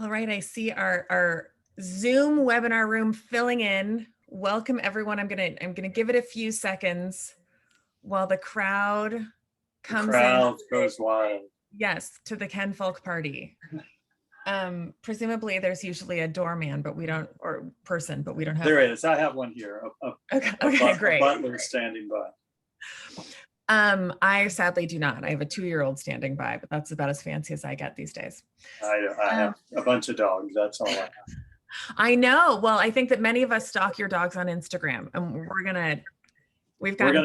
All right, I see our Zoom webinar room filling in. Welcome everyone. I'm gonna give it a few seconds while the crowd The comes crowd goes wild. Yes, to the Ken Fulk party. Presumably there's usually a doorman, but we don't, or person, but we don't have. There is. I have one here. Okay, great. A butler standing by. I sadly do not. I have a 2-year-old standing by, but that's about as fancy as I get these days. I have a bunch of dogs. That's all I have. I know. Well, I think that many of us stalk your dogs on Instagram, and we're gonna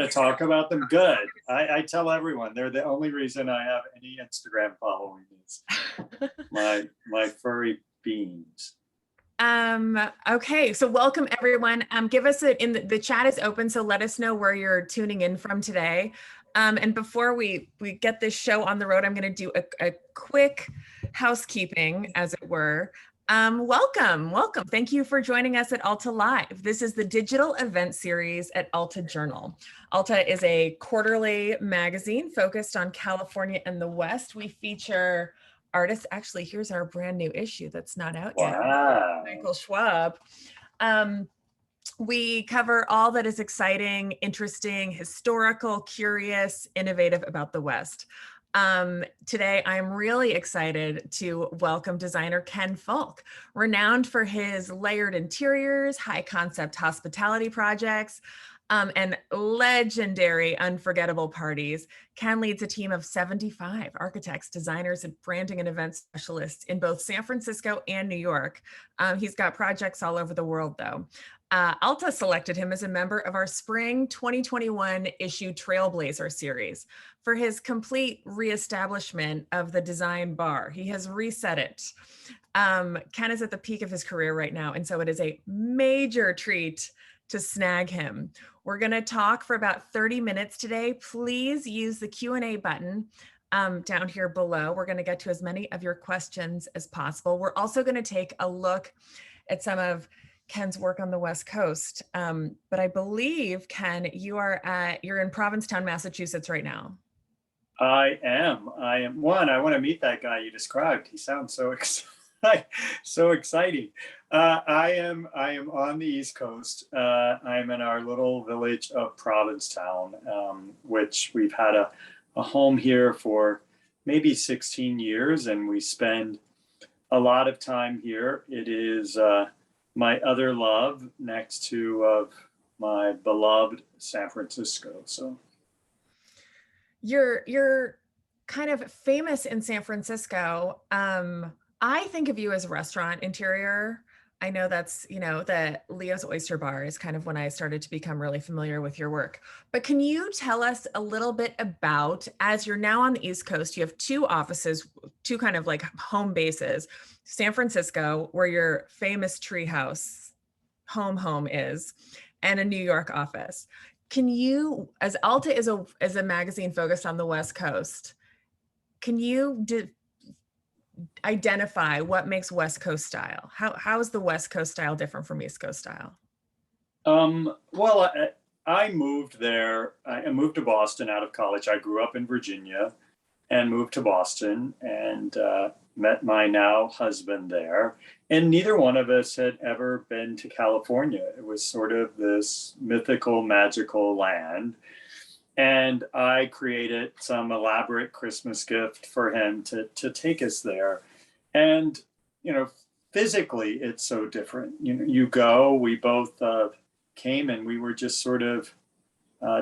talk about them. Good. I tell everyone they're the only reason I have any Instagram following is my furry beings. Okay, so welcome everyone. Give us the chat is open, so let us know where you're tuning in from today. And before we get this show on the road, I'm going to do a quick housekeeping, as it were. Welcome. Thank you for joining us at Alta Live. This is the digital event series at Alta Journal. Alta is a quarterly magazine focused on California and the West. We feature artists. Actually, here's our brand new issue that's not out yet. Michael Schwab. We cover all that is exciting, interesting, historical, curious, innovative about the West. Today, I'm really excited to welcome designer Ken Fulk, renowned for his layered interiors, high concept hospitality projects, and legendary unforgettable parties. Ken leads a team of 75 architects, designers, and branding and event specialists in both San Francisco and New York. He's got projects all over the world, though. Alta selected him as a member of our spring 2021 issue Trailblazer series for his complete reestablishment of the design bar. He has reset it. Ken is at the peak of his career right now, and so it is a major treat to snag him. We're going to talk for about 30 minutes today. Please use the Q&A button down here below. We're going to get to as many of your questions as possible. We're also going to take a look at some of Ken's work on the West Coast. But I believe, Ken, you're in Provincetown, Massachusetts right now. I am. I want to meet that guy you described. He sounds so exciting. I am on the East Coast. I'm in our little village of Provincetown, which we've had a home here for maybe 16 years, and we spend a lot of time here. It is my other love next to my beloved San Francisco. So you're kind of famous in San Francisco. I think of you as a restaurant interior. I know that's, the Leo's Oyster Bar is kind of when I started to become really familiar with your work. But can you tell us a little bit about, as you're now on the East Coast, you have 2 offices, 2 kind of like home bases, San Francisco, where your famous Treehouse home is, and a New York office. Can you, as Alta is a magazine focused on the West Coast, can you identify what makes West Coast style? How is the West Coast style different from East Coast style? Well, I moved there. I moved to Boston out of college. I grew up in Virginia and moved to Boston and met my now husband there. And neither one of us had ever been to California. It was sort of this mythical, magical land. And I created some elaborate Christmas gift for him to take us there. And, physically, it's so different. You go, we both came and we were just sort of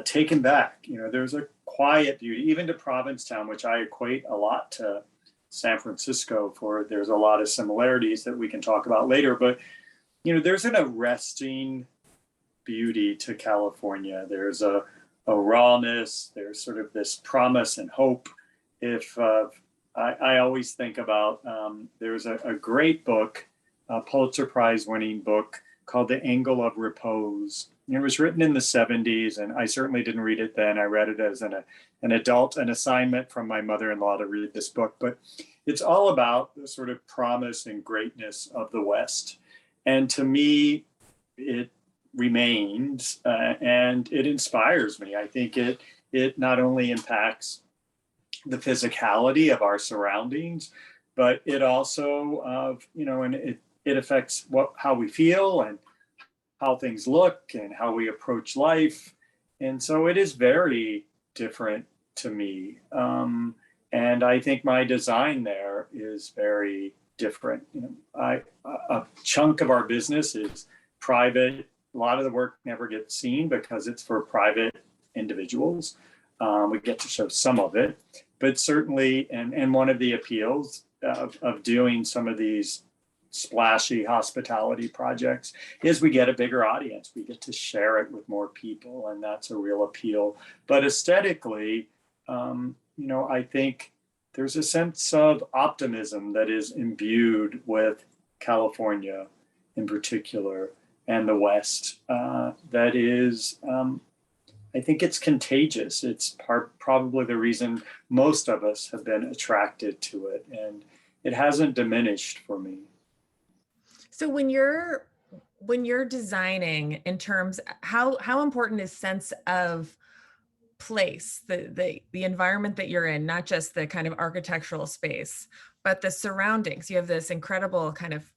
taken back. There's a quiet beauty, even to Provincetown, which I equate a lot to San Francisco for. There's a lot of similarities that we can talk about later. But, there's an arresting beauty to California. There's a rawness, there's sort of this promise and hope. If I always think about, there's a great book, a Pulitzer Prize winning book called The Angle of Repose. It was written in the 70s, and I certainly didn't read it then. I read it as an adult, an assignment from my mother-in-law to read this book. But it's all about the sort of promise and greatness of the West. And to me, it remains and it inspires me. I think it not only impacts the physicality of our surroundings, but it also, and it affects how we feel and how things look and how we approach life. And so it is very different to me. And I think my design there is very different. A chunk of our business is private. A lot of the work never gets seen because it's for private individuals. We get to show some of it, but certainly, and one of the appeals of doing some of these splashy hospitality projects is we get a bigger audience. We get to share it with more people, and that's a real appeal. But aesthetically, I think there's a sense of optimism that is imbued with California in particular and the West that is, I think it's contagious. It's probably the reason most of us have been attracted to it, and it hasn't diminished for me. So when you're designing, in terms, how important is sense of place, the environment that you're in, not just the kind of architectural space, but the surroundings? You have this incredible kind of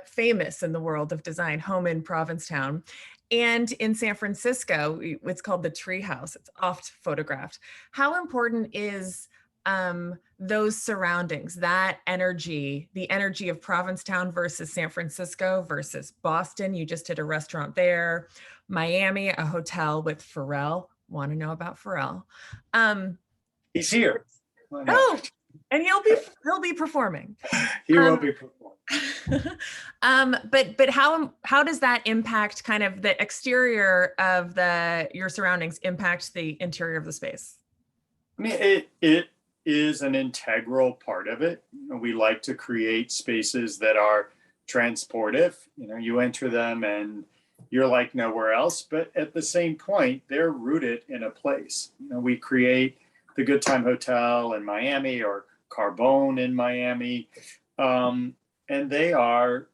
famous in the world of design home in Provincetown. And in San Francisco, it's called the Treehouse. It's oft photographed. How important is those surroundings, that energy, the energy of Provincetown versus San Francisco versus Boston? You just did a restaurant there. Miami, a hotel with Pharrell. Want to know about Pharrell? He's here. Oh, and he'll be performing. He will be performing. But how does that impact kind of the exterior of your surroundings impact the interior of the space? I mean, it is an integral part of it. We like to create spaces that are transportive. You enter them and you're like nowhere else, but at the same point, they're rooted in a place. We create the Goodtime Hotel in Miami or Carbone in Miami, and they are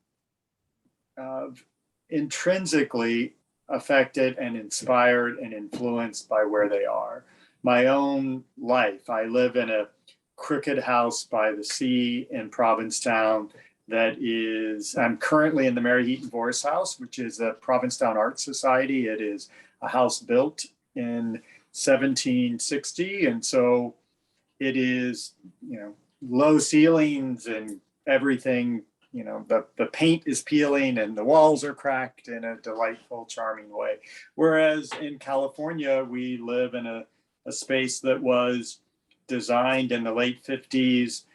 intrinsically affected and inspired and influenced by where they are. My own life, I live in a crooked house by the sea in Provincetown I'm currently in the Mary Heaton Vorse House, which is a Provincetown Art Society. It is a house built in 1760. And so it is, low ceilings and everything, the paint is peeling and the walls are cracked in a delightful, charming way. Whereas in California, we live in a space that was designed in the late 50s.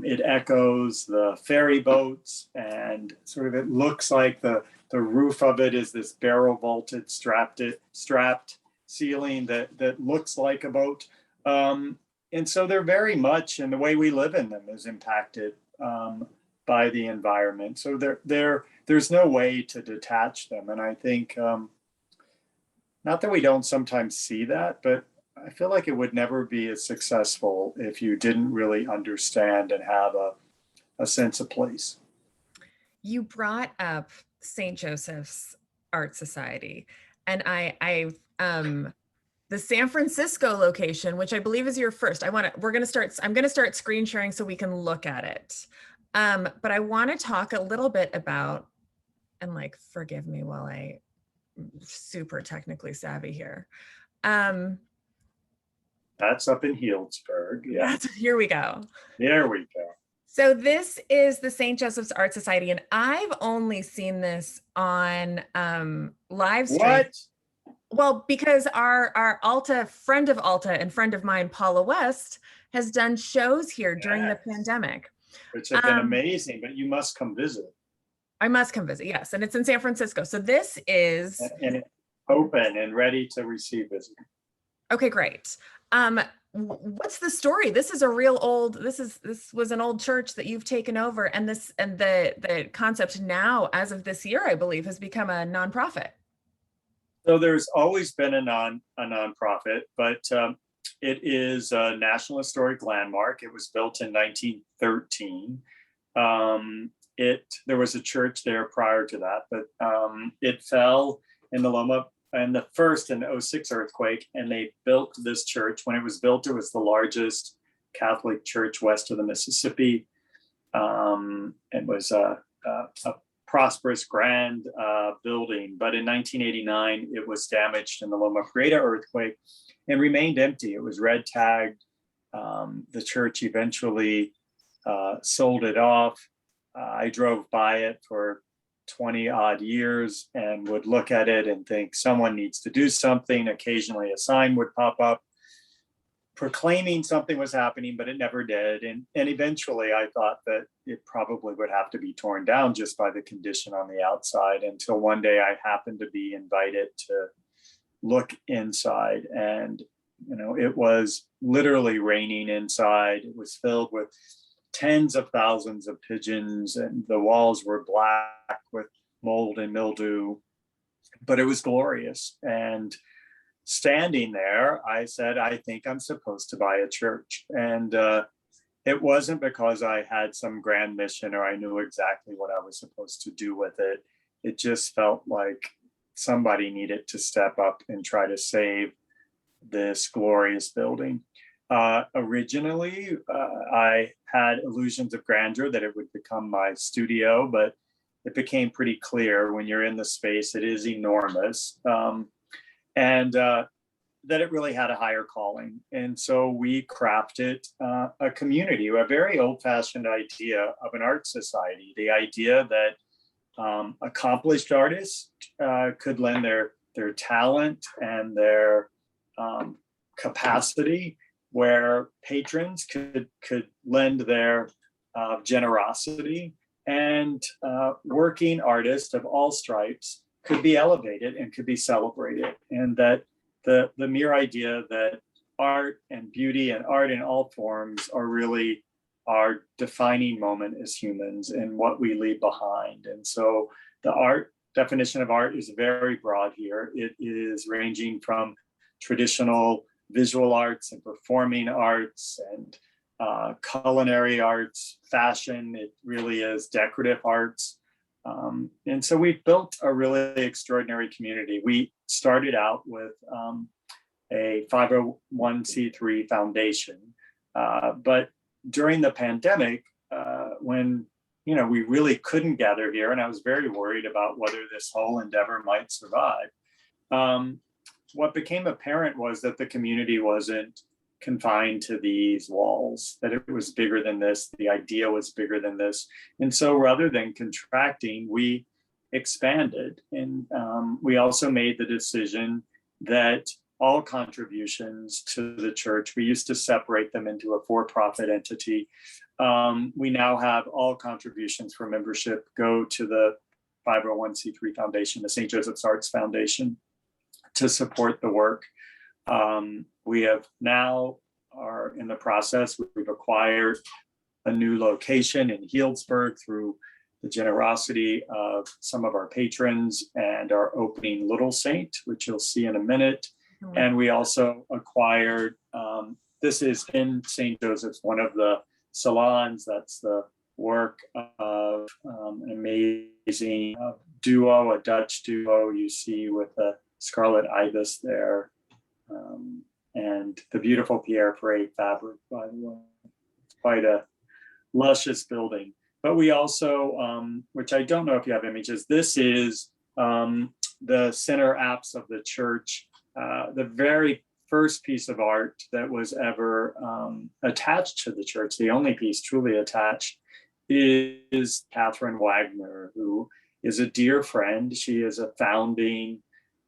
It echoes the ferry boats, and sort of it looks like the roof of it is this barrel vaulted strapped ceiling that looks like a boat. And so they're very much, and the way we live in them is impacted by the environment. So there's no way to detach them. And I think, not that we don't sometimes see that, but I feel like it would never be as successful if you didn't really understand and have a sense of place. You brought up St. Joseph's Art Society, and the San Francisco location, which I believe is your first. I'm going to start screen sharing so we can look at it. But I want to talk a little bit about, and forgive me while I'm super technically savvy here. That's up in Healdsburg. Yeah. Here we go. There we go. So this is the St. Joseph's Art Society, and I've only seen this on live stream. What? Well, because our Alta, friend of Alta and friend of mine, Paula West, has done shows here during the pandemic. Which have been amazing, but you must come visit. I must come visit, yes. And it's in San Francisco. So this is... And it's open and ready to receive visitors. Okay, great. What's the story? This is a real old, this was an old church that you've taken over, and the concept now, as of this year, I believe, has become a nonprofit. So there's always been a nonprofit, but it is a National Historic Landmark. It was built in 1913. There was a church there prior to that, but it fell in the Loma and the first in the 06 earthquake, and they built this church. When it was built, it was the largest Catholic church west of the Mississippi. It was a prosperous, grand building, but in 1989, it was damaged in the Loma Prieta earthquake and remained empty. It was red tagged. The church eventually sold it off. I drove by it for 20 odd years and would look at it and think someone needs to do something. Occasionally a sign would pop up proclaiming something was happening, but it never did. And eventually I thought that it probably would have to be torn down just by the condition on the outside, until one day I happened to be invited to look inside. And, it was literally raining inside. It was filled with tens of thousands of pigeons, and the walls were black with mold and mildew, but it was glorious. And standing there, I said, I think I'm supposed to buy a church. And it wasn't because I had some grand mission or I knew exactly what I was supposed to do with it. It just felt like somebody needed to step up and try to save this glorious building. Originally, I had illusions of grandeur that it would become my studio, but it became pretty clear when you're in the space, it is enormous. And that it really had a higher calling. And so we crafted a community, a very old-fashioned idea of an art society, the idea that accomplished artists could lend their talent and their capacity, where patrons could lend their generosity, and working artists of all stripes could be elevated and could be celebrated. And that the mere idea that art and beauty and art in all forms are really our defining moment as humans and what we leave behind. And so the definition of art is very broad here. It is ranging from traditional visual arts and performing arts and culinary arts, fashion. It really is decorative arts. And so we've built a really extraordinary community. We started out with a 501c3 foundation, but during the pandemic, when we really couldn't gather here, and I was very worried about whether this whole endeavor might survive, what became apparent was that the community wasn't confined to these walls, that it was bigger than this, the idea was bigger than this. And so rather than contracting, we expanded. And we also made the decision that all contributions to the church, we used to separate them into a for-profit entity. We now have all contributions for membership go to the 501c3 foundation, the St. Joseph's Arts Foundation, to support the work. We have now are in the process. We've acquired a new location in Healdsburg through the generosity of some of our patrons, and are opening Little Saint, which you'll see in a minute. Mm-hmm. And we also acquired, this is in St. Joseph's, one of the salons. That's the work of an amazing duo, a Dutch duo you see with the Scarlet Ibis there. And the beautiful Pierre Ferré fabric, by the way. It's quite a luscious building. But we also, which I don't know if you have images, this is the center apse of the church, the very first piece of art that was ever attached to the church, the only piece truly attached, is Catherine Wagner, who is a dear friend. She is a founding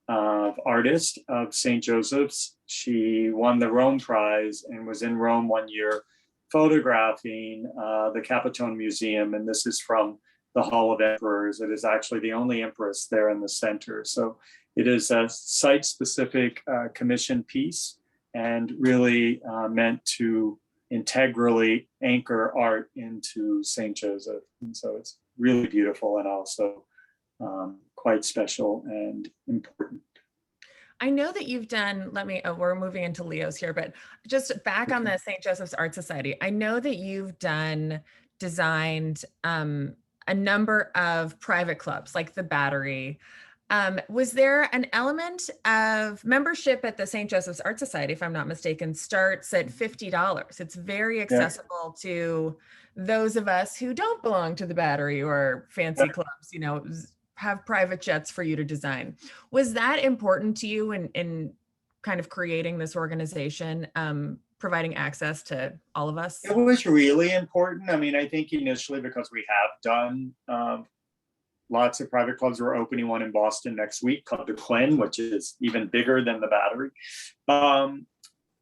artist of St. Joseph's. She won the Rome Prize and was in Rome one year photographing the Capitone Museum. And this is from the Hall of Emperors. It is actually the only empress there in the center. So it is a site-specific commission piece, and really meant to integrally anchor art into St. Joseph. And so it's really beautiful, and also quite special and important. I know that you've done, we're moving into Leo's here, but just back on the St. Joseph's Art Society, I know that you've designed a number of private clubs like the Battery, Was there an element of membership at the St. Joseph's Art Society, if I'm not mistaken, starts at $50. It's very accessible to those of us who don't belong to the Battery or fancy clubs, you know, have private jets for you to design. Was that important to you in kind of creating this organization, providing access to all of us? It was really important. I mean, I think initially because we have done lots of private clubs. We're opening one in Boston next week called the Quinn, which is even bigger than the Battery.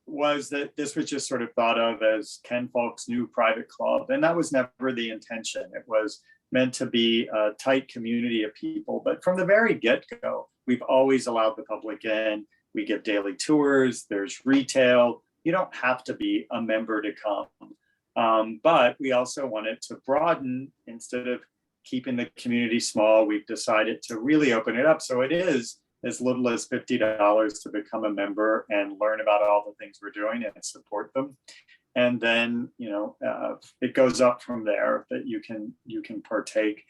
Was that this was just sort of thought of as Ken Fulk's new private club. And that was never the intention. It was meant to be a tight community of people. But from the very get-go, we've always allowed the public in. We give daily tours, there's retail. You don't have to be a member to come. But we also wanted to broaden. Instead of keeping the community small, we've decided to really open it up. So it is as little as $50 to become a member and learn about all the things we're doing and support them. And then, you know, it goes up from there that you can partake.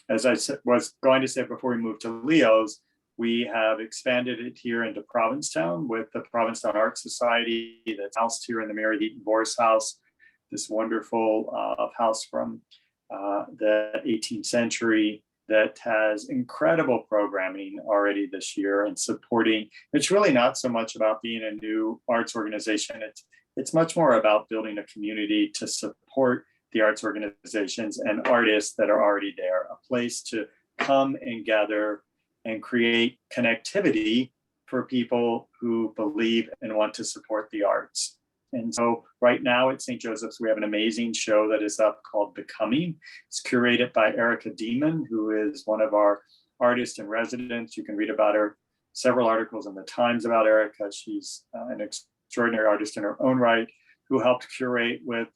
As I was going to say before we moved to Leo's, we have expanded it here into Provincetown with the Provincetown Art Society that's housed here in the Mary Heaton Vorse House, this wonderful house from the 18th century that has incredible programming already this year and supporting. It's really not so much about being a new arts organization. It's much more about building a community to support the arts organizations and artists that are already there, a place to come and gather and create connectivity for people who believe and want to support the arts. And so right now at St. Joseph's, we have an amazing show that is up called Becoming. It's curated by Erica Demon, who is one of our artists in residence. You can read about her, several articles in the Times about Erica. She's an extraordinary artist in her own right, who helped curate with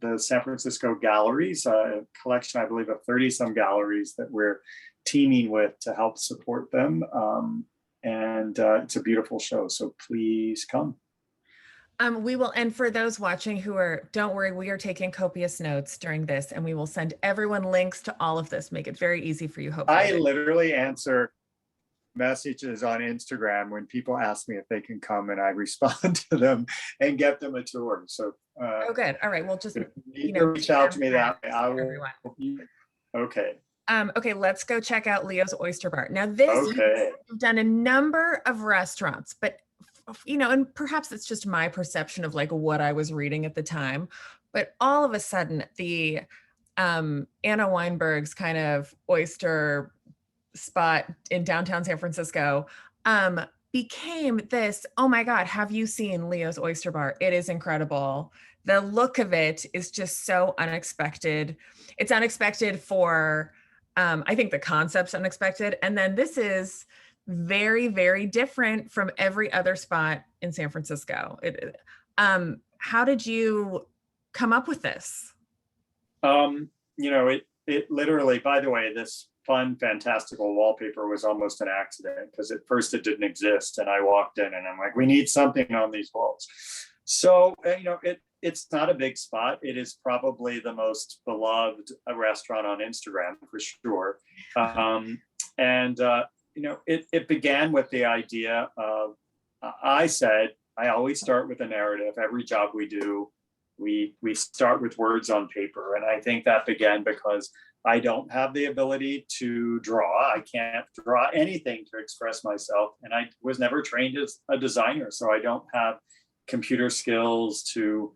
the San Francisco galleries, a collection, I believe, of 30 some galleries that we're teaming with to help support them. And it's a beautiful show. So please come. We will, and for those watching who are, don't worry, we are taking copious notes during this, and we will send everyone links to all of this, make it very easy for you, hopefully. I literally answer messages on Instagram when people ask me if they can come, and I respond to them and get them a tour. So oh, good. All right. Well, just, you know, reach out to me that way. I will. Okay. Okay, let's go check out Leo's Oyster Bar. Now this, you've done a number of restaurants, but you know, and perhaps it's just my perception of like what I was reading at the time, but all of a sudden the Anna Weinberg's kind of oyster spot in downtown San Francisco became this, oh my God, have you seen Leo's Oyster Bar? It is incredible. The look of it is just so unexpected. It's unexpected for, I think the concept's unexpected. And then this is very, very different from every other spot in San Francisco. How did you come up with this? You know, it literally, by the way, this fun, fantastical wallpaper was almost an accident because at first it didn't exist. And I walked in and I'm like, we need something on these walls. So, you know, it's not a big spot. It is probably the most beloved restaurant on Instagram for sure. You know, it began with the idea of, I said, I always start with a narrative. Every job we do, we start with words on paper. And I think that began because I don't have the ability to draw. I can't draw anything to express myself. And I was never trained as a designer. So I don't have computer skills to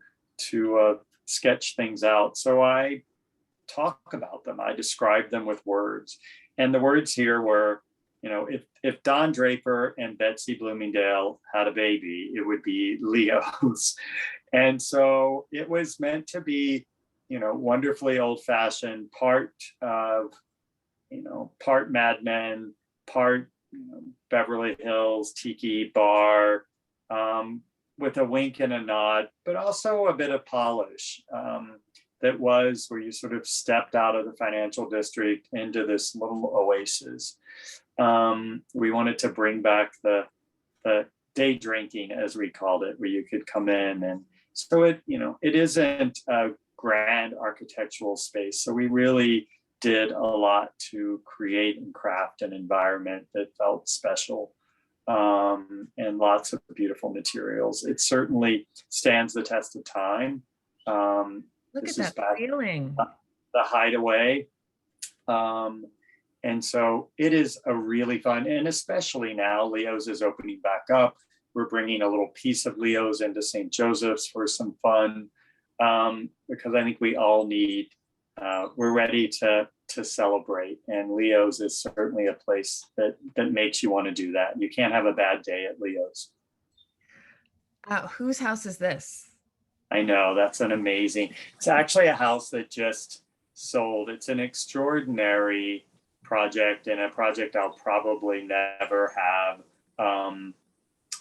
sketch things out. So I talk about them. I describe them with words. And the words here were, you know, if Don Draper and Betsy Bloomingdale had a baby, it would be Leo's. And so it was meant to be, you know, wonderfully old-fashioned, part of, you know, part Mad Men, part, you know, Beverly Hills, tiki bar, with a wink and a nod, but also a bit of polish. That was where you sort of stepped out of the financial district into this little oasis. We wanted to bring back the day drinking, as we called it, where you could come in. And so it, you know, it isn't a grand architectural space. So we really did a lot to create and craft an environment that felt special, and lots of beautiful materials. It certainly stands the test of time. Look This at is that back feeling. the Hideaway. And so it is a really fun, and especially now Leo's is opening back up. We're bringing a little piece of Leo's into St. Joseph's for some fun, because I think we all need, we're ready to celebrate, and Leo's is certainly a place that makes you want to do that. You can't have a bad day at Leo's. Whose house is this? I know, that's an amazing, it's actually a house that just sold. It's an extraordinary project, and a project I'll probably never have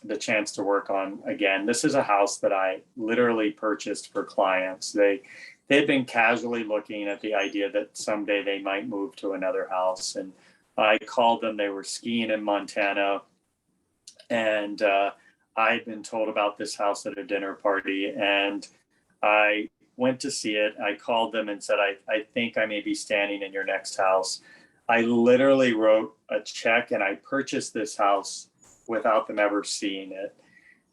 the chance to work on again. This is a house that I literally purchased for clients. They'd been casually looking at the idea that someday they might move to another house, and I called them. They were skiing in Montana, and I'd been told about this house at a dinner party, and I went to see it. I called them and said, I think I may be standing in your next house. I literally wrote a check and I purchased this house without them ever seeing it.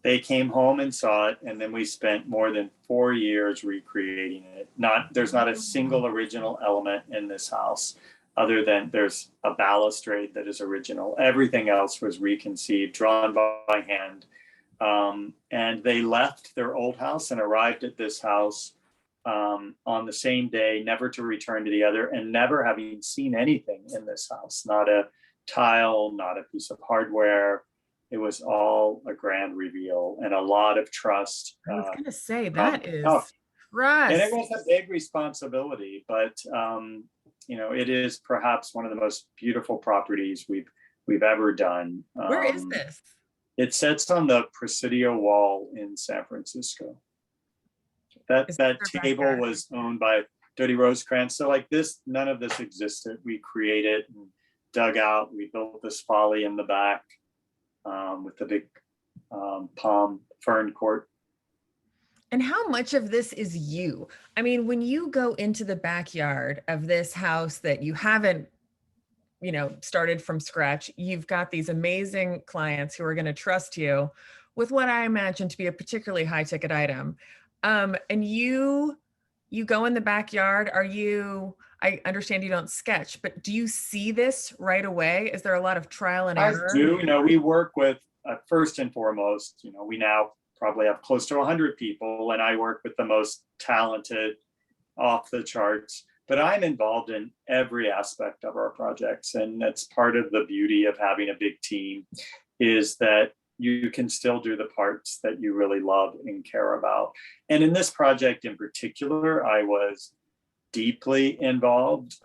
They came home and saw it, and then we spent more than 4 years recreating it. There's not a single original element in this house, other than there's a balustrade that is original. Everything else was reconceived, drawn by hand. And they left their old house and arrived at this house on the same day, never to return to the other, and never having seen anything in this house, not a tile, not a piece of hardware. It was all a grand reveal and a lot of trust. I was going to say that is And it trust. was a big responsibility, but it is perhaps one of the most beautiful properties we've ever done. Where is this? It sits on the Presidio wall in San Francisco. That table was owned by Dodie Rosecrans. So like this, none of this existed. We created and dug out. We built this folly in the back with the big palm fern court. And how much of this is you? I mean, when you go into the backyard of this house that you haven't, started from scratch, you've got these amazing clients who are going to trust you with what I imagine to be a particularly high ticket item. And you go in the backyard. I understand you don't sketch, but do you see this right away? Is there a lot of trial and error? I do. We work with, first and foremost, we now probably have close to 100 people, and I work with the most talented, off the charts, but I'm involved in every aspect of our projects. And that's part of the beauty of having a big team, is that you can still do the parts that you really love and care about. And in this project in particular, I was deeply involved.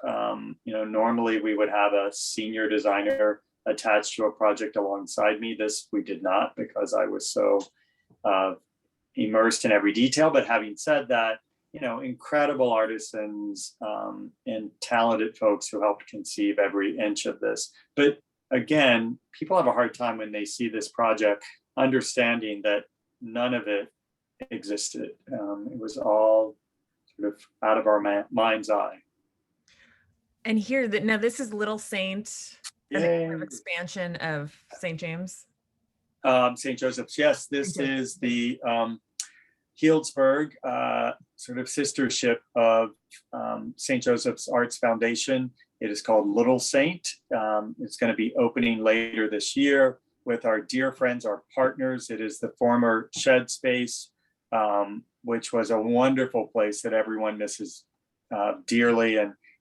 Normally we would have a senior designer attached to a project alongside me. This we did not, because I was so immersed in every detail. But having said that, incredible artisans and talented folks who helped conceive every inch of this. But again, people have a hard time when they see this project understanding that none of it existed. It was all sort of out of our mind's eye. And here, now this is Little Saint, an expansion of St. James. St. Joseph's, yes. This is the Healdsburg sort of sistership of St. Joseph's Arts Foundation. It is called Little Saint. It's going to be opening later this year with our dear friends, our partners. It is the former shed space, which was a wonderful place that everyone misses dearly,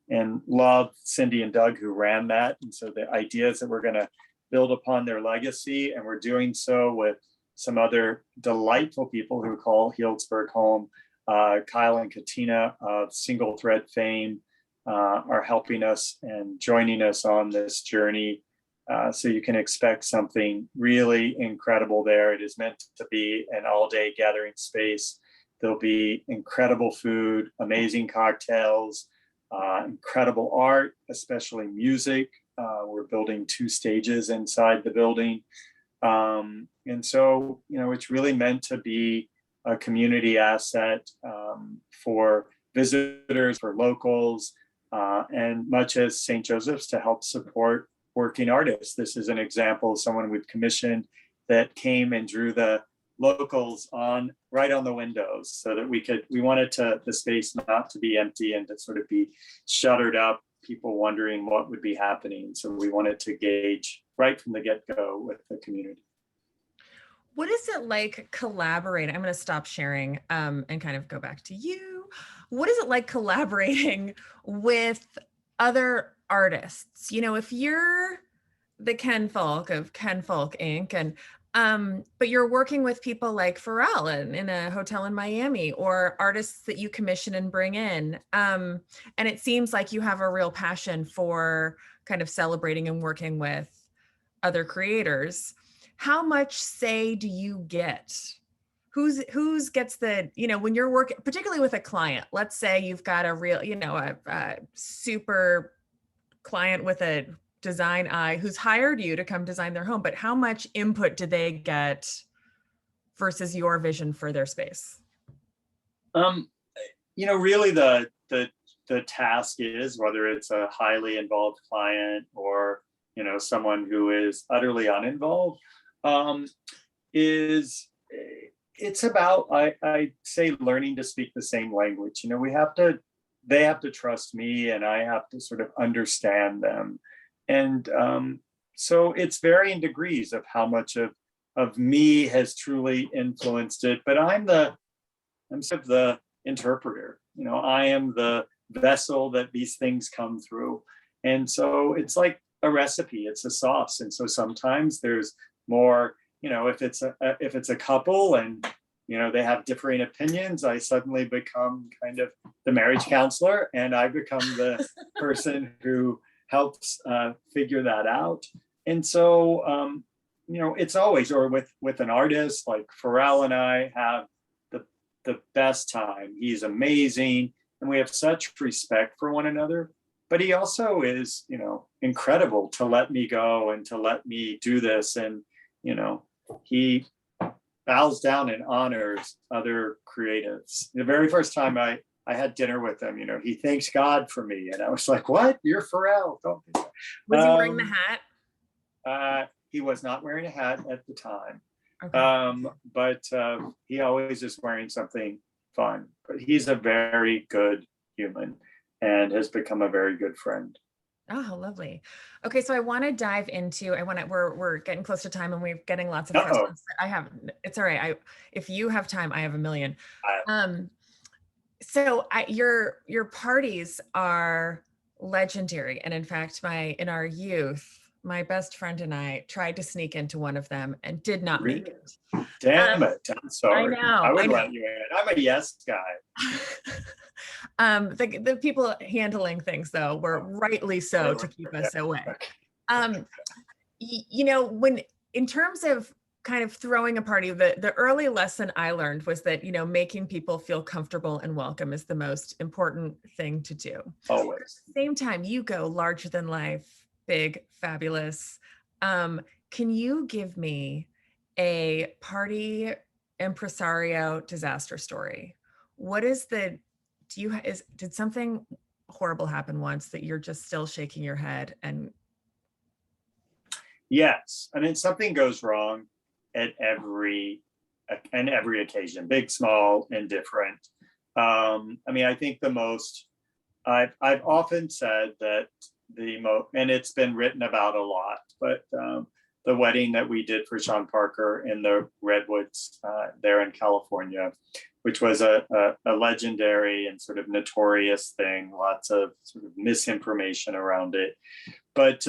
and loved Cindy and Doug, who ran that. And so the idea is that we're going to build upon their legacy, and we're doing so with some other delightful people who call Healdsburg home. Kyle and Katina of Single Thread fame are helping us and joining us on this journey. So you can expect something really incredible there. It is meant to be an all-day gathering space. There'll be incredible food, amazing cocktails, incredible art, especially music. We're building 2 stages inside the building. And so, it's really meant to be a community asset for visitors, for locals, and much as St. Joseph's to help support working artists. This is an example of someone we've commissioned that came and drew the locals on right on the windows so that we wanted the space not to be empty and to sort of be shuttered up, people wondering what would be happening. So we wanted to gauge right from the get-go with the community. What is it like collaborating? I'm going to stop sharing and kind of go back to you. What is it like collaborating with other artists? You know, if you're the Ken Fulk of Ken Fulk Inc. and but you're working with people like Pharrell in a hotel in Miami, or artists that you commission and bring in. And it seems like you have a real passion for kind of celebrating and working with other creators. How much say do you get? Who's gets the, you know, when you're working, particularly with a client, let's say you've got a real, you know, a super client with a design eye who's hired you to come design their home, but how much input do they get versus your vision for their space? You know, really the task is, whether it's a highly involved client or, you know, someone who is utterly uninvolved, it's about, I say, learning to speak the same language. You know, they have to trust me and I have to sort of understand them. And so it's varying degrees of how much of me has truly influenced it, but I'm sort of the interpreter. You know, I am the vessel that these things come through. And so it's like a recipe, it's a sauce. And so sometimes there's more, you know, if it's a couple and, you know, they have differing opinions, I suddenly become kind of the marriage counselor, and I become the person who helps figure that out. And so, you know, it's always, or with an artist like Pharrell and I have the best time. He's amazing, and we have such respect for one another. But he also is, you know, incredible to let me go and to let me do this. And, you know, he bows down and honors other creatives. The very first time I had dinner with him, you know, he thanks God for me. And I was like, what? You're Pharrell. Don't be. Was he wearing the hat? He was not wearing a hat at the time. Okay. But he always is wearing something fun. But he's a very good human and has become a very good friend. Oh, lovely. Okay, so I want to dive into, we're getting close to time and we're getting lots of questions. It's all right. If you have time, I have a million. So your parties are legendary. And in fact, in our youth, my best friend and I tried to sneak into one of them and did not make it. Damn it. I'm sorry. I know. I would let you in. I'm a yes guy. The people handling things, though, were rightly so to keep us away. You know, in terms of kind of throwing a party, the early lesson I learned was that, you know, making people feel comfortable and welcome is the most important thing to do. Always. At the same time, you go larger than life, big, fabulous. Can you give me a party impresario disaster story? What is did something horrible happen once that you're just still shaking your head? And yes, I mean, something goes wrong at every occasion, big, small, indifferent. I mean, I think the most I've often said that and it's been written about a lot, but the wedding that we did for Sean Parker in the redwoods there in California, which was a legendary and sort of notorious thing, lots of sort of misinformation around it. But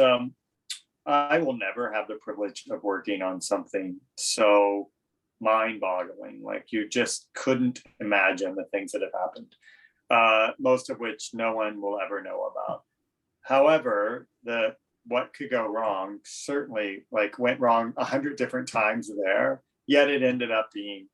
I will never have the privilege of working on something so mind-boggling. Like, you just couldn't imagine the things that have happened, most of which no one will ever know about. However, what could go wrong certainly went wrong 100 different times there, yet it ended up being,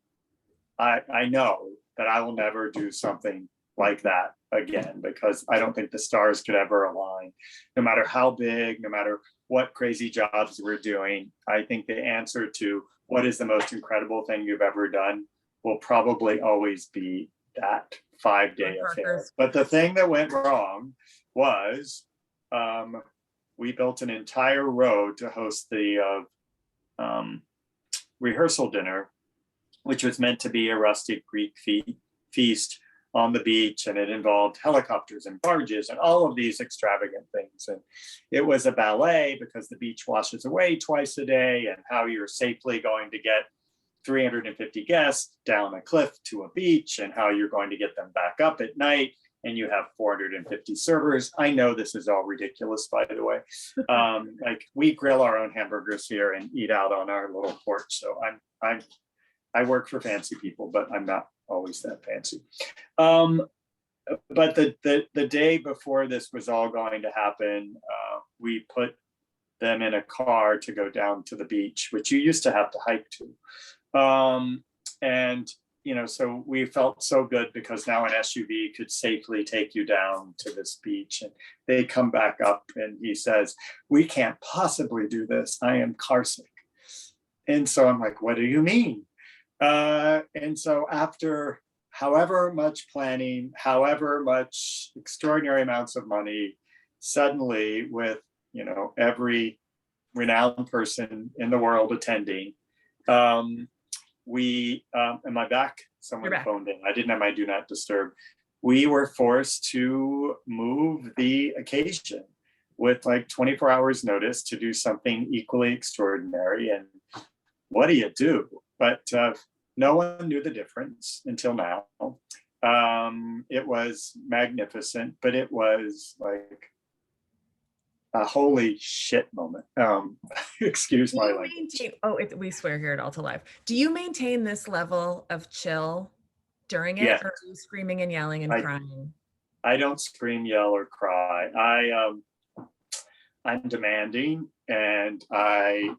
I know that I will never do something like that again, because I don't think the stars could ever align. No matter how big, no matter what crazy jobs we're doing, I think the answer to what is the most incredible thing you've ever done will probably always be that 5-day affair. But the thing that went wrong was we built an entire road to host the rehearsal dinner, which was meant to be a rustic Greek feast on the beach, and it involved helicopters and barges and all of these extravagant things. And it was a ballet because the beach washes away twice a day, and how you're safely going to get 350 guests down a cliff to a beach, and how you're going to get them back up at night, and you have 450 servers. I know this is all ridiculous, by the way. Like, we grill our own hamburgers here and eat out on our little porch. So I work for fancy people, but I'm not always that fancy. But the day before this was all going to happen, we put them in a car to go down to the beach, which you used to have to hike to. And, you know, so we felt so good because now an SUV could safely take you down to this beach. And they come back up and he says, "We can't possibly do this. I am carsick." And so I'm like, "What do you mean?" And so after however much planning, however much extraordinary amounts of money, suddenly with, you know, every renowned person in the world attending, we, am I back? Someone phoned in. I didn't have my do not disturb. We were forced to move the occasion with like 24 hours notice to do something equally extraordinary. And what do you do? But no one knew the difference until now. It was magnificent, but it was like a holy shit moment. Excuse my language. We swear here at Alta Live. Do you maintain this level of chill during it, Yes. or are you screaming and yelling and crying? I don't scream, yell, or cry. I'm demanding, and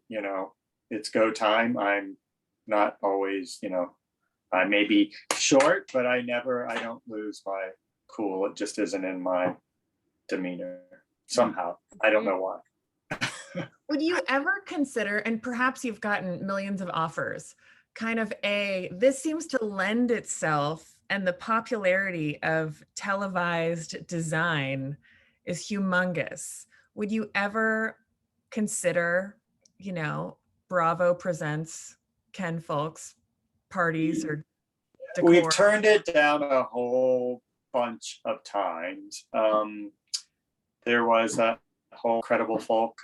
you know, it's go time. I'm not always, you know, I may be short, but I don't lose my cool. It just isn't in my demeanor somehow. I don't know why. Would you ever consider, and perhaps you've gotten millions of offers, kind of this seems to lend itself, and the popularity of televised design is humongous. Would you ever consider, you know, Bravo presents Ken Fulk's parties or decor? We've turned it down a whole bunch of times. There was a whole Credible Folk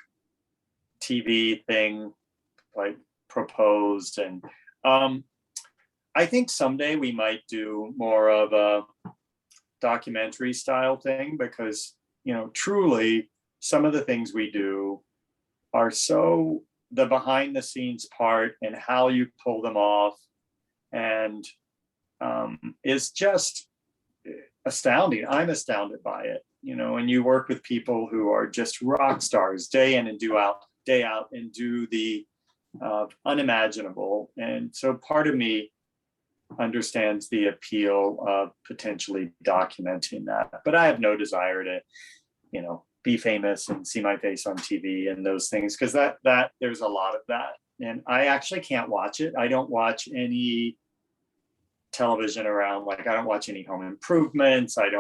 TV thing, like, proposed, and I think someday we might do more of a documentary style thing, because, you know, truly some of the things we do are so, the behind the scenes part and how you pull them off, and is just astounding. I'm astounded by it, you know, and you work with people who are just rock stars day in and day out and do the unimaginable. And so part of me understands the appeal of potentially documenting that, but I have no desire to, you know, be famous and see my face on TV and those things, because that there's a lot of that, and I actually can't watch it. I don't watch any television around, like, I don't watch any home improvements. I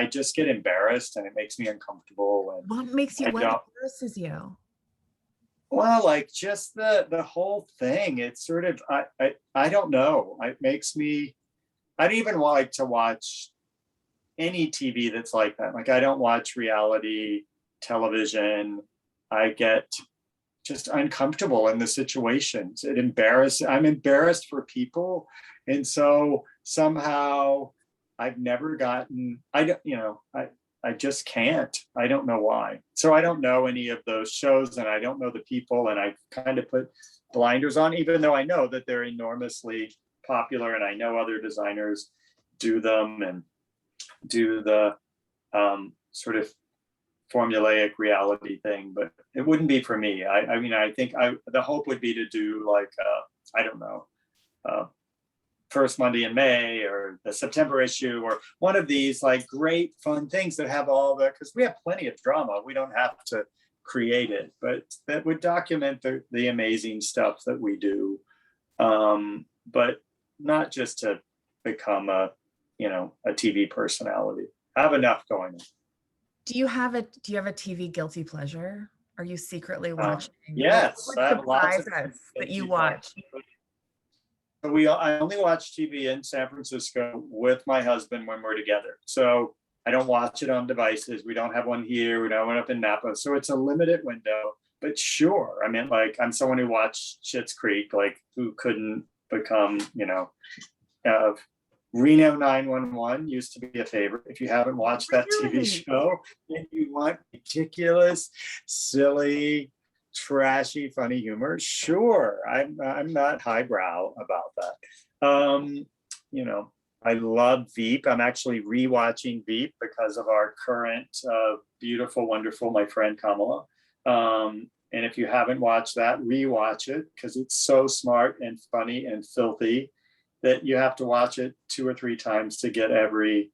just get embarrassed, and it makes me uncomfortable. And what embarrasses you? Well, like, just the whole thing. It's sort of, I don't know. It makes me, I don't even like to watch any TV that's like that. Like, I don't watch reality television. I get just uncomfortable in the situations. I'm embarrassed for people. And so somehow I've never gotten, I just can't. I don't know why. So I don't know any of those shows, and I don't know the people, and I kind of put blinders on, even though I know that they're enormously popular, and I know other designers do them and do the sort of formulaic reality thing, but it wouldn't be for me. I mean, I think the hope would be to do, like, I don't know, first Monday in May, or the September issue, or one of these, like, great fun things that have all the, because we have plenty of drama. We don't have to create it, but that would document the amazing stuff that we do. But not just to become a a TV personality. I have enough going on. Do you have a TV guilty pleasure? Are you secretly watching? Yes, What I have lots of surprise us that you guilty watch? I only watch TV in San Francisco with my husband when we're together. So I don't watch it on devices. We don't have one here. We don't have one up in Napa. So it's a limited window. But sure, I mean, like, I'm someone who watched Schitt's Creek, like, who couldn't become, Reno 911 used to be a favorite. If you haven't watched that TV show and you want ridiculous, silly, trashy, funny humor, sure, I'm not highbrow about that. I love Veep. I'm actually rewatching Veep because of our current beautiful, wonderful, my friend Kamala. And if you haven't watched that, rewatch it because it's so smart and funny and filthy that you have to watch it 2 or 3 times to get every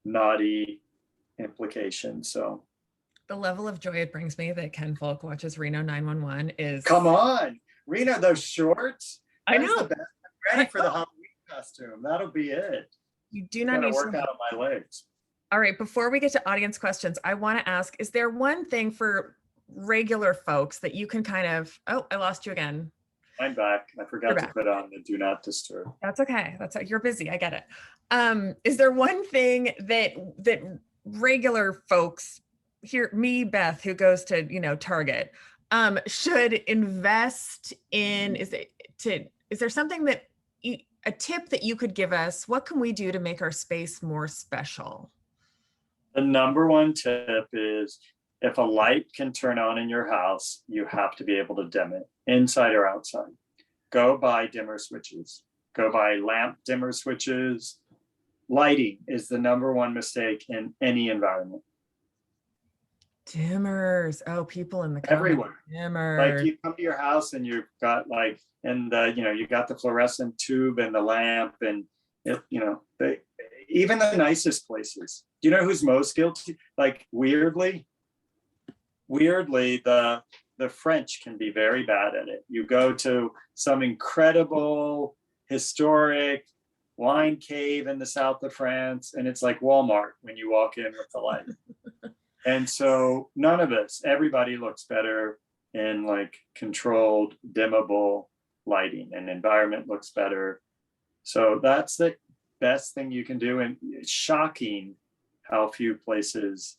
naughty implication. So the level of joy it brings me that Ken Fulk watches Reno 911 is... Come on, Reno, those shorts. I know. The best. I'm ready for the Halloween costume. That'll be it. You do not need to work out on my legs. All right, before we get to audience questions, I want to ask, is there one thing for regular folks that you can kind of... Oh, I lost you again. I'm back. I forgot to put on the do not disturb. That's okay. You're busy. I get it. Is there one thing that regular folks here, me, Beth, who goes to, Target, should invest in? Is there something that a tip that you could give us? What can we do to make our space more special? The number one tip is, if a light can turn on in your house, you have to be able to dim it, inside or outside. Go buy dimmer switches. Go buy lamp dimmer switches. Lighting is the number one mistake in any environment. Dimmers. Oh, people in the everywhere. Dimmers. Like, you come to your house and you've got you got the fluorescent tube and the lamp, and even the nicest places. Do you know who's most guilty? Like, weirdly, the French can be very bad at it. You go to some incredible historic wine cave in the south of France, and it's like Walmart when you walk in with the light. And so none of us, everybody looks better in like controlled, dimmable lighting, and environment looks better. So that's the best thing you can do. And it's shocking how few places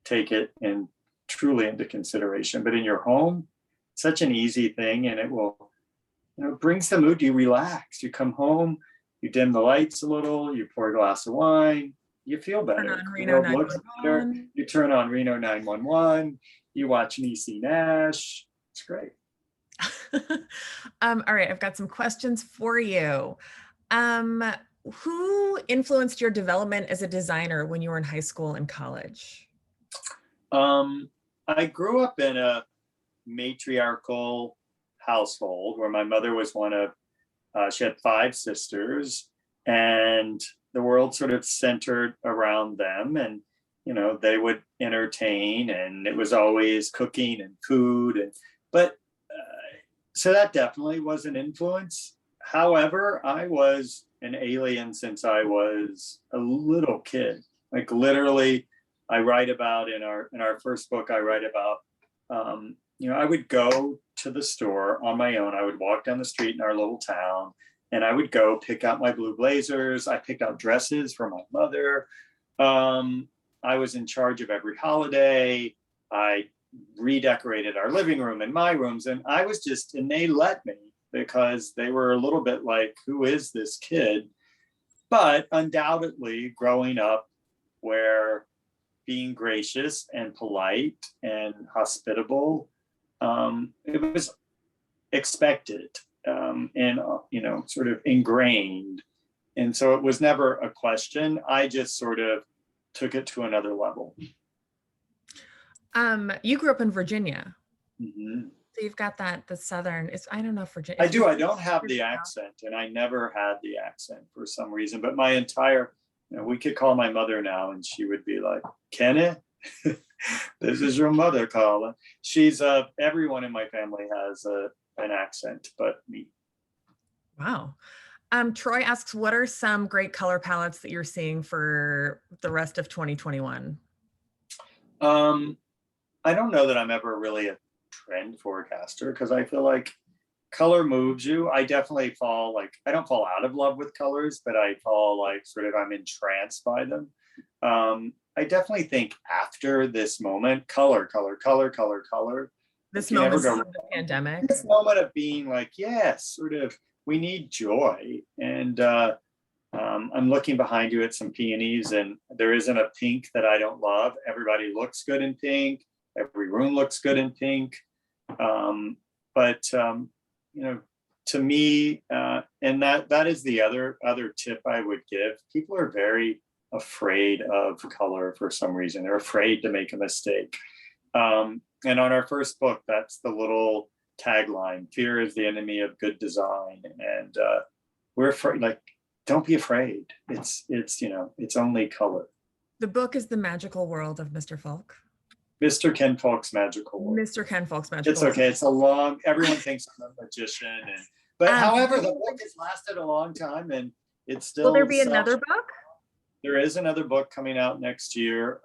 take it in truly into consideration. But in your home, such an easy thing, and it will, brings the mood. You relax, you come home, you dim the lights a little, you pour a glass of wine, you feel better. Turn on Reno 911. You turn on Reno 911, you watch Niecy Nash. It's great. All right, I've got some questions for you. Who influenced your development as a designer when you were in high school and college? I grew up in a matriarchal household where my mother was one of, she had 5 sisters, and the world sort of centered around them, and, they would entertain, and it was always cooking and food. So that definitely was an influence. However, I was an alien since I was a little kid. Like, literally, I write about in our first book, I write about, I would go to the store on my own. I would walk down the street in our little town, and I would go pick out my blue blazers. I picked out dresses for my mother. I was in charge of every holiday. I redecorated our living room and my rooms, and and they let me, because they were a little bit like, who is this kid? But undoubtedly, growing up where being gracious and polite and hospitable, it was expected, and sort of ingrained. And so it was never a question. I just sort of took it to another level. You grew up in Virginia. Mm-hmm. So you've got the Southern, I don't know if Virginia. I do. I don't have the accent, and I never had the accent for some reason, but my entire, we could call my mother now and she would be like, Kenneth, this is your mother calling. She's, everyone in my family has an accent but me. Wow. Troy asks, what are some great color palettes that you're seeing for the rest of 2021? I don't know that I'm ever really a trend forecaster because I feel like color moves you. I definitely fall I don't fall out of love with colors, but I fall sort of I'm entranced by them. I definitely think after this moment, color. This You can never moment go of wrong. the pandemic. This moment of being yes, sort of we need joy. And I'm looking behind you at some peonies, and there isn't a pink that I don't love. Everybody looks good in pink. Every room looks good in pink. But to me, and that is the other tip I would give. People are very afraid of color for some reason. They're afraid to make a mistake. And on our first book, that's the little tagline: "Fear is the enemy of good design." And we're afraid. Don't be afraid. It's only color. The book is The Magical World of Mr. Fulk. Mr. Ken Fulk's Magical World. Mr. Ken Fulk's Magical It's okay. World. It's a long. Everyone thinks I'm a magician, but however, the book has lasted a long time, and it's still. Will there be another book? There is another book coming out next year,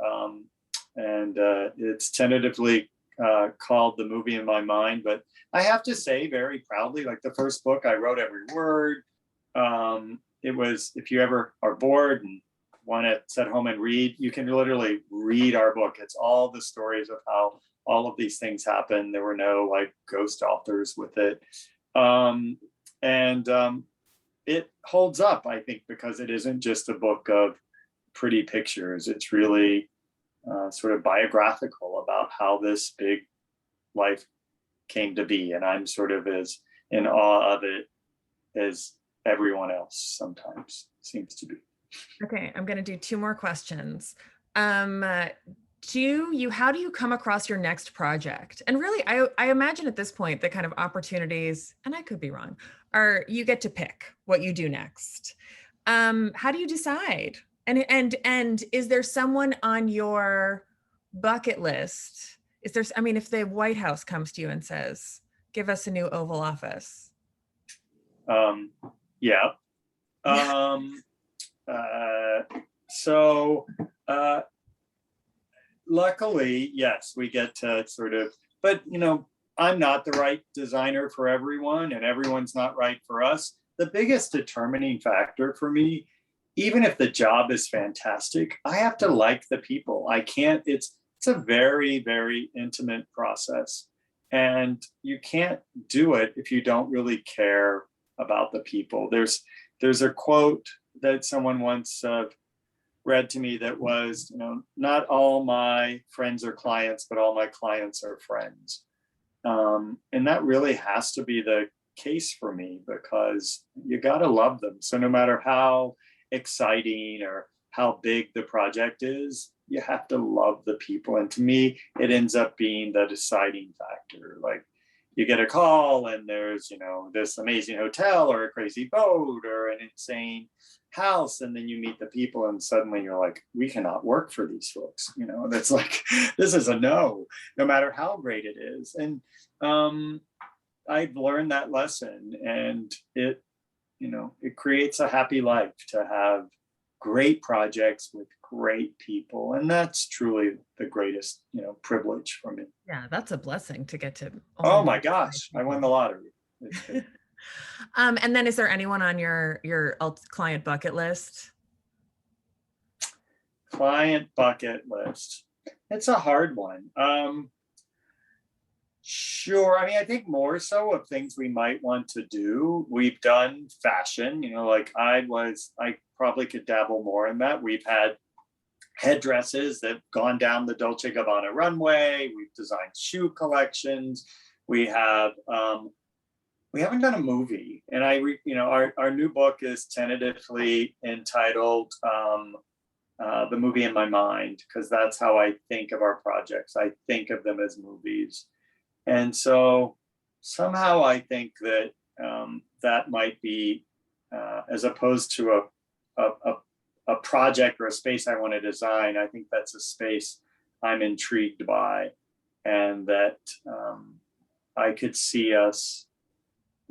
and it's tentatively called The Movie in My Mind. But I have to say, very proudly, the first book, I wrote every word. It was, if you ever are bored and want to sit home and read, you can literally read our book. It's all the stories of how all of these things happen. There were no ghost authors with it. It holds up, I think, because it isn't just a book of pretty pictures. It's really sort of biographical about how this big life came to be. And I'm sort of as in awe of it as everyone else sometimes seems to be. Okay, I'm going to do two more questions. How do you come across your next project? And really, I imagine at this point, the kind of opportunities, and I could be wrong, are you get to pick what you do next. How do you decide? And is there someone on your bucket list? If the White House comes to you and says, give us a new Oval Office. Yeah. Luckily, yes, we get to sort of, but I'm not the right designer for everyone, and everyone's not right for us. The biggest determining factor for me, even if the job is fantastic, I have to like the people. I can't, it's a very, very intimate process, and you can't do it if you don't really care about the people. There's a quote that someone once read to me that was, not all my friends are clients, but all my clients are friends. And that really has to be the case for me, because you got to love them. So no matter how exciting or how big the project is, you have to love the people. And to me, it ends up being the deciding factor. You get a call and there's, this amazing hotel or a crazy boat or an insane house. And then you meet the people and suddenly you're like, we cannot work for these folks. That's this is a no matter how great it is. And I've learned that lesson, and it creates a happy life to have great projects with great people. And that's truly the greatest, privilege for me. Yeah, that's a blessing to get to. Oh my gosh, I won the lottery. And then is there anyone on your client bucket list? Client bucket list. It's a hard one. Sure. I think more so of things we might want to do. We've done fashion, I probably could dabble more in that. We've had headdresses that have gone down the Dolce & Gabbana runway. We've designed shoe collections. We haven't done a movie. And our new book is tentatively entitled The Movie in My Mind, because that's how I think of our projects. I think of them as movies. And so somehow I think that that might be, as opposed to a project or a space I want to design, I think that's a space I'm intrigued by, and that I could see us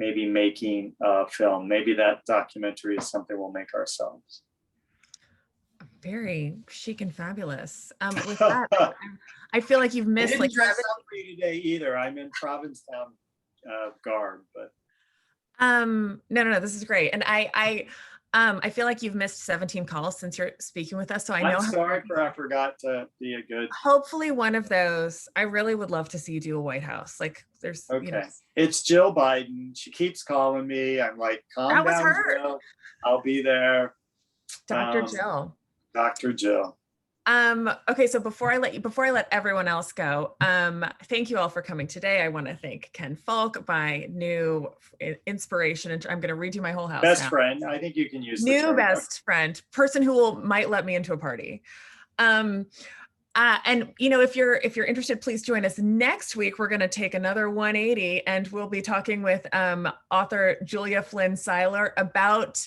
maybe making a film. Maybe that documentary is something we'll make ourselves. Very chic and fabulous. With that, I feel like you've I missed didn't like dress up for you today either. I'm in Provincetown garb, but no, this is great. And I feel like you've missed 17 calls since you're speaking with us. So I know I'm sorry I forgot to be a good. Hopefully one of those. I really would love to see you do a White House. Like there's Okay. It's Jill Biden. She keeps calling me. I'm like, calm that was down, her. Jill. I'll be there. Dr. Jill. Dr. Jill. Okay, so before I let everyone else go, thank you all for coming today. I want to thank Ken Fulk, my new inspiration, and I'm going to read you my whole house. Best friend. I think you can use the new term best friend, person who might let me into a party. And if you're interested, please join us next week. We're going to take another 180, and we'll be talking with author Julia Flynn Seiler about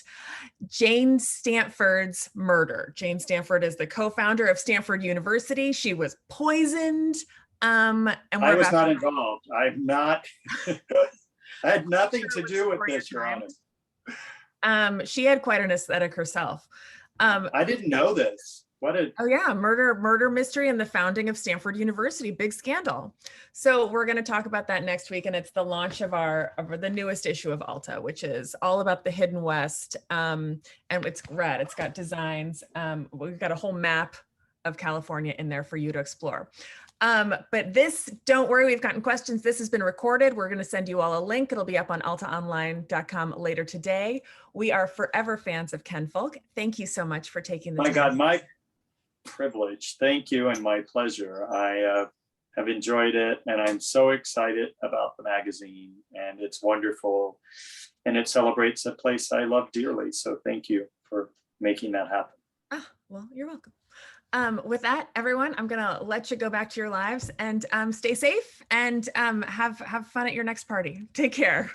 Jane Stanford's murder. Jane Stanford is the co-founder of Stanford University. She was poisoned. And I was not involved. I'm not. I had nothing to do with this, Your Honor. She had quite an aesthetic herself. I didn't know this. Oh yeah, murder mystery and the founding of Stanford University, big scandal. So we're going to talk about that next week, and it's the launch of the newest issue of Alta, which is all about the Hidden West. And it's red. It's got designs. We've got a whole map of California in there for you to explore. But don't worry, we've gotten questions. This has been recorded. We're going to send you all a link. It'll be up on altaonline.com later today. We are forever fans of Ken Fulk. Thank you so much for taking the time. My God, my privilege. Thank you, and my pleasure. I have enjoyed it, and I'm so excited about the magazine, and it's wonderful, and it celebrates a place I love dearly. So thank you for making that happen. Well, you're welcome. With that, everyone, I'm gonna let you go back to your lives, and stay safe, and have fun at your next party. Take care.